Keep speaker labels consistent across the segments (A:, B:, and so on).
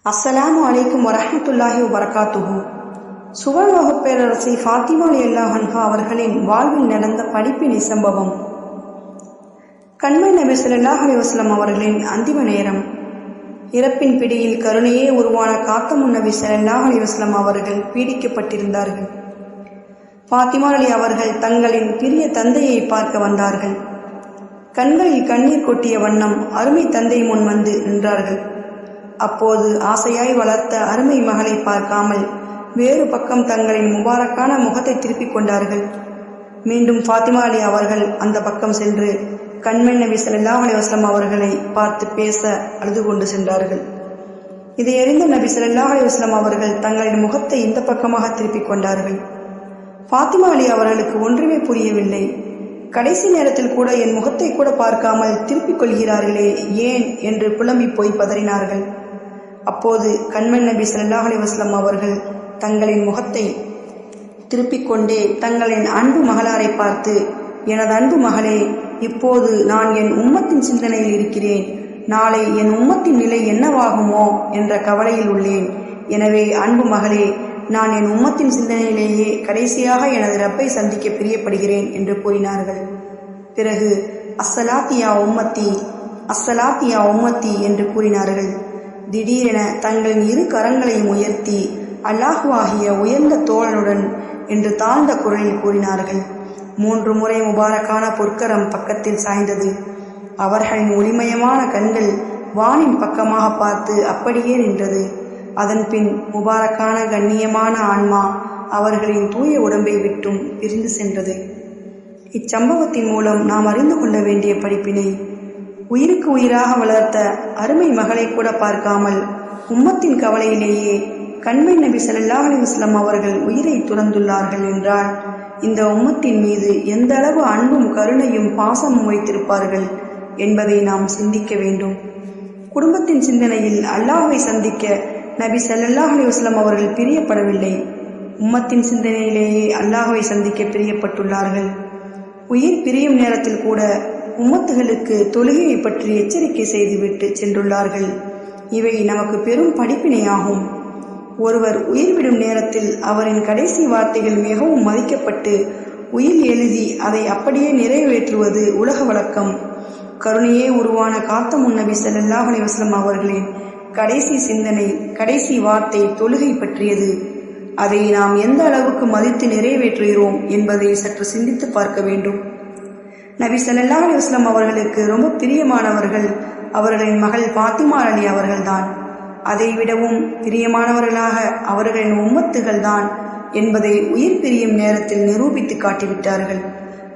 A: அஸ்ஸலாமு அலைக்கும் வரஹ்மத்துல்லாஹி வபரகாத்துஹு. சுவர்ண பேரரசி ஃபாத்திமா ரலியல்லாஹு அன்ஹா அவர்களின் வாழ்வில் நடந்த படிப்பினை சம்பவம். கண்மை நபி ஸல்லல்லாஹு அலைஹி வஸல்லம் அவர்களின் அந்திம நேரம். இறப்பின் பிடியில் கருணையே உருவான காத்தமுன் நபி ஸல்லல்லாஹு அலைஹி வஸல்லம் அவர்கள் பீடிக்கப்பட்டிருந்தார்கள். ஃபாத்திமா அலி அவர்கள் தங்களின் பிரிய தந்தையை பார்க்க வந்தார்கள். கண்களில் கண்ணீர் கொட்டிய வண்ணம் அருமை தந்தை முன் வந்து நின்றார்கள். அப்போது ஆசையாய் வளர்த்த அருமை மகளை பார்க்காமல் வேறு பக்கம் தங்களின் முபாரக்கான முகத்தை திருப்பிக் கொண்டார்கள். மீண்டும் ஃபாத்திமா அலி அவர்கள் அந்த பக்கம் சென்று கண்மை நபி ஸல்லல்லாஹு அலைஹி வஸல்லம் அவர்களை பார்த்து பேச அழுது கொண்டு சென்றார்கள். இதை அறிந்த நபி ஸல்லல்லாஹு அலைஹி வஸல்லம் அவர்கள் தங்களின் முகத்தை இந்த பக்கமாக திருப்பிக் கொண்டார்கள். ஃபாத்திமா அலி அவர்களுக்கு ஒன்றுமே புரியவில்லை. கடைசி நேரத்தில் கூட என் முகத்தை கூட பார்க்காமல் திருப்பிக் கொள்கிறார்களே ஏன் என்று புலம்பி போய் பதறினார்கள். அப்போது கண்மன் நபி ஸல்லல்லாஹு அலைஹி வஸல்லம் அவர்கள் தங்களின் முகத்தை திருப்பிக் கொண்டே தங்களின் அன்பு மகளாரை பார்த்து, எனது அன்பு மகளே, இப்போது நான் என் உம்மத்தின் சிந்தனையில் இருக்கிறேன். நாளை என் உம்மத்தின் நிலை என்னவாகுமோ என்ற கவலையில் உள்ளேன். எனவே அன்பு மகளே, நான் என் உம்மத்தின் சிந்தனையிலேயே கடைசியாக எனது ரப்பை சந்திக்க பிரியப்படுகிறேன் என்று கூறினார்கள். பிறகு அஸ்ஸலாத்தியா உம்மத்தி, அஸ்ஸலாத்தியா உம்மத்தி என்று கூறினார்கள். திடீரென தங்களின் இரு கரங்களையும் உயர்த்தி அல்லாஹ்வாகிய உயர்ந்த தோழனுடன் என்று தாழ்ந்த குரலில் கூறினார்கள். 3 முறை முபாரக்கான பொற்கரம் பக்கத்தில் சாய்ந்தது. அவர்களின் ஒளிமயமான கண்கள் வானின் பக்கமாக பார்த்து அப்படியே நின்றது. அதன்பின் முபாரக்கான கண்ணியமான ஆன்மா அவர்களின் தூய உடம்பை விட்டும் பிரிந்து சென்றது. இச்சம்பவத்தின் மூலம் நாம் அறிந்து கொள்ள வேண்டிய படிப்பினை: உயிருக்கு உயிராக வளர்த்த அருமை மகளை கூட பார்க்காமல் உம்மத்தின் கவலையிலேயே கண்மை நபி ஸல்லல்லாஹு அலைஹி வஸல்லம் அவர்கள் உயிரை துறந்துள்ளார்கள் என்றால் இந்த உம்மத்தின் மீது எந்த அளவு அன்பும் கருணையும் பாசமும் வைத்திருப்பார்கள் என்பதை நாம் சிந்திக்க வேண்டும். குடும்பத்தின் சிந்தனையில் அல்லாஹ்வை சந்திக்க நபி ஸல்லல்லாஹு அலைஹி வஸல்லம் அவர்கள் பிரியப்படவில்லை. உம்மத்தின் சிந்தனையிலேயே அல்லாஹ்வை சந்திக்க பிரியப்பட்டுள்ளார்கள். உயிர் பிரியும் நேரத்தில் கூட உம்மத்துகளுக்கு தொழுகையை பற்றி எச்சரிக்கை செய்துவிட்டு சென்றுள்ளார்கள். இவை நமக்கு பெரும் படிப்பினையாகும். ஒருவர் உயிர் விடும் நேரத்தில் அவரின் கடைசி வார்த்தைகள் மிகவும் மதிக்கப்பட்டு உயிர் எழுதி அதை அப்படியே நிறைவேற்றுவது உலக வழக்கம். கருணையே உருவான காத்தமுன் நபி ஸல்லல்லாஹு அலைஹி வஸல்லம் அவர்களின் கடைசி சிந்தனை, கடைசி வார்த்தை தொழுகை பற்றியது. அதை நாம் எந்த அளவுக்கு மதித்து நிறைவேற்றுகிறோம் என்பதை சற்று சிந்தித்து பார்க்க வேண்டும். நபி ஸல்லல்லாஹு அலைஹி வஸல்லம் அவர்களுக்கு ரொம்ப பிரியமானவர்கள் அவர்களின் மகள் ஃபாத்திமா அலி அவர்கள்தான். அதை விடவும் பிரியமானவர்களாக அவர்களின் உம்மத்துகள் தான் என்பதை உயிர் பிரியும் நேரத்தில் நிரூபித்து காட்டிவிட்டார்கள்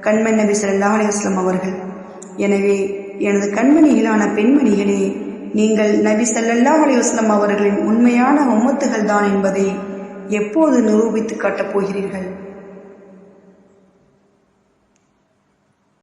A: கண்மன் நபி ஸல்லல்லாஹு அலைஹி வஸல்லம் அவர்கள். எனவே எனது கண்மணிகளான பெண்மணிகளே, நீங்கள் நபி ஸல்லல்லாஹு அலைஹி வஸல்லம் அவர்களின் உண்மையான உம்மத்துகள் தான் என்பதை எப்போது நிரூபித்து காட்டப் போகிறீர்கள்?